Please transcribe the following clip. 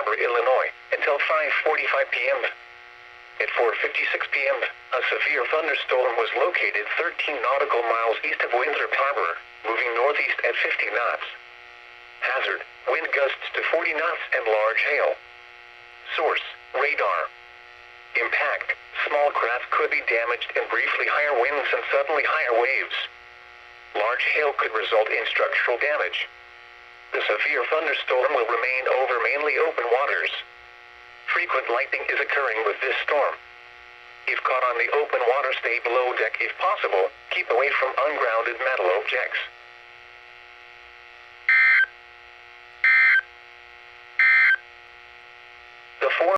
Harbor, Illinois, until 5:45 p.m. At 4:56 p.m., a severe thunderstorm was located 13 nautical miles east of Winthrop Harbor, moving northeast at 50 knots. Hazard, wind gusts to 40 knots and large hail. Source, radar. Impact, small craft could be damaged and briefly higher winds and suddenly higher waves. Large hail could result in structural damage. The severe thunderstorm will remain over mainly open waters. Frequent lightning is occurring with this storm. If caught on the open water, stay below deck if possible. Keep away from ungrounded metal objects.